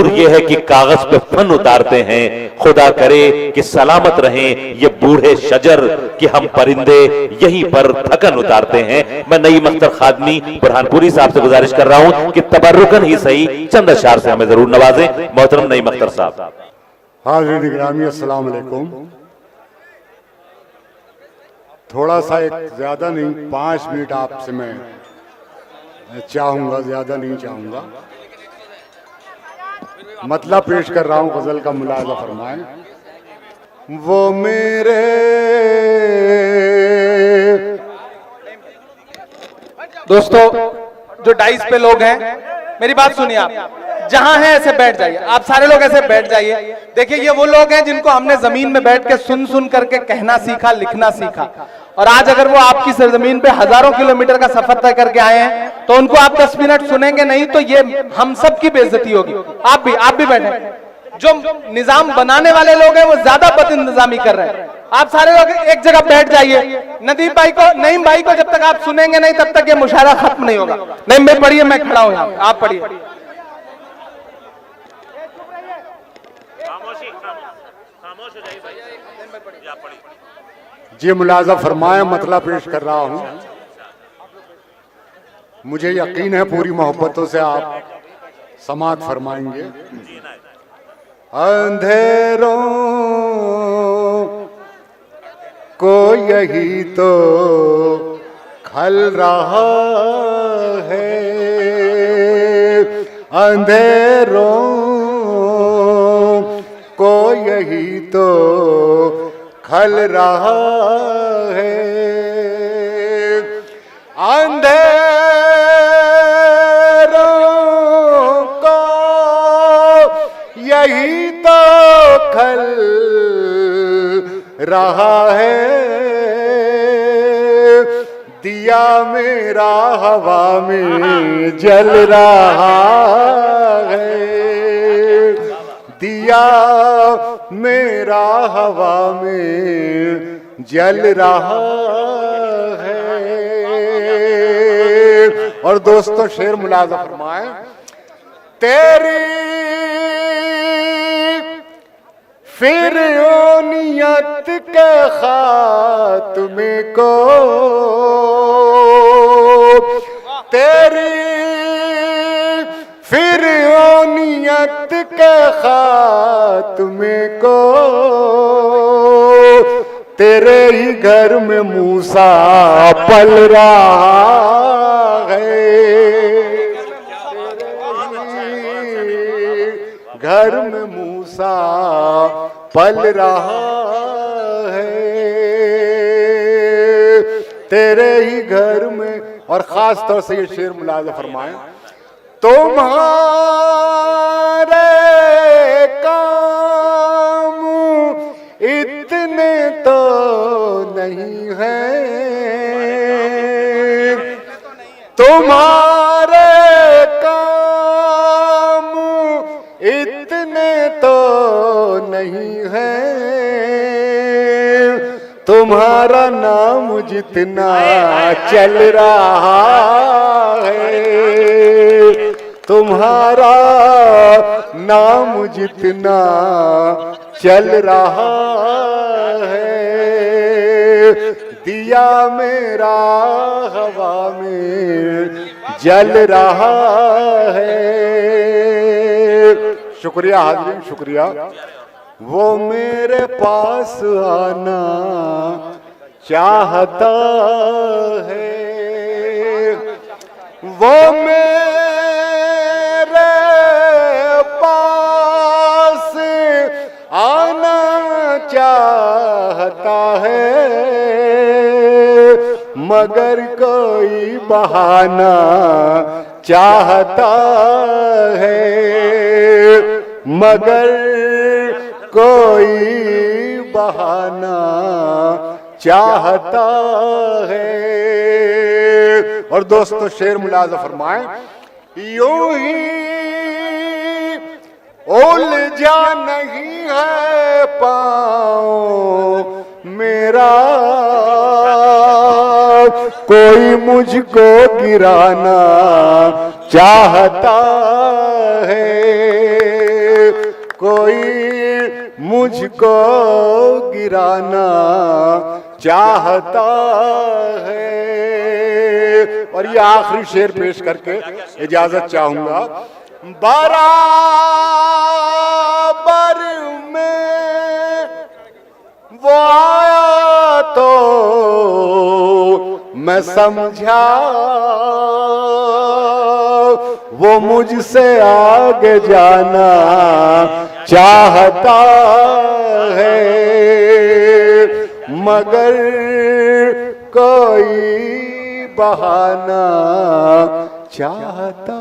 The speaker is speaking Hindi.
जरूर यह है कि कागज पे फन उतारते हैं। खुदा करे कि सलामत रहें ये बूढ़े शजर कि हम परिंदे यहीं पर थकन उतारते हैं। मैं नईम अख्तर खादमी बुरहानपुरी साहब से गुजारिश कर रहा हूं कि तबर्रुकन ही सही चंद अशआर से हमें जरूर नवाजें। मोहतरम नईम अख्तर साहब। हाज़िरीन गिरामी अस्सलाम वालेकुम। थोड़ा सा एक ज्यादा नहीं 5 मिनट आपसे मैं चाहूंगा, ज्यादा नहीं चाहूंगा। मतलब पेश कर रहा हूं, गजल का मुलाजा फरमाएं। वो मेरे दोस्तों जो डाइस पे लोग हैं, मेरी बात सुनिए। आप जहां हैं ऐसे बैठ जाइए, आप सारे लोग ऐसे बैठ जाइए। देखिए ये वो लोग हैं जिनको हमने जमीन में बैठ के सुन सुन करके कहना सीखा, लिखना सीखा, और आज अगर वो आपकी सरजमीन पे हजारों किलोमीटर का सफर तय करके आए हैं तो उनको आप 10 मिनट सुनेंगे नहीं तो ये हम सब की बेइज्जती होगी। आप भी बैठे। जो निजाम बनाने वाले लोग हैं वो ज्यादा बदइंतजामी कर रहे हैं। आप सारे लोग एक जगह बैठ जाइए। नईम भाई को जब तक आप सुनेंगे नहीं तब तक ये मुशायरा खत्म नहीं होगा। नईम भाई पढ़िए, मैं खड़ा हूं यहाँ, आप पढ़िए। जी मुलाजा फरमाएं, मतलब पेश कर रहा हूं। मुझे यकीन है पूरी मोहब्बतों से आप समात फरमाएंगे। अंधेरों को यही तो खल रहा है, अंधेरों को यही तो खल रहा है, अंधेरों को यही तो खल रहा है, दिया मेरा हवा में जल रहा है, दिया मेरा हवा में जल रहा है। और दोस्तों शेर मुलाजा फरमाएं। तेरी फिरौनियत के खात्मे को, तेरी फिरौनियत के खात्मे को, तेरे ही घर में मूसा पल रहा है, घर में मूसा पल रहा है, तेरे ही घर में। और खास तौर से ये शेर मुलाजा फरमाएं। तुम्हारे काम इतने तो नहीं हैं, तुम्हारे काम इतने तो नहीं हैं, तुम्हारा नाम जितना चल रहा है, तुम्हारा नाम जितना चल रहा है, दिया मेरा हवा में जल रहा है। शुक्रिया हाज़रीन, शुक्रिया। वो मेरे पास आना चाहता है, वो मेरे पास आना चाहता है, मगर कोई बहाना चाहता है, मगर कोई बहाना चाहता है। और दोस्तों शेर मुलाजा फरमाएं। यूं ही उलझा नहीं है पाँव मेरा, कोई मुझको गिराना चाहता है, कोई मुझको गिराना चाहता है। और ये आखिरी शेर पेश करके इजाजत चाहूंगा। बराबर में वो आया तो मैं समझा वो मुझसे आगे जाना चाहता है, मगर कोई बहाना चाहता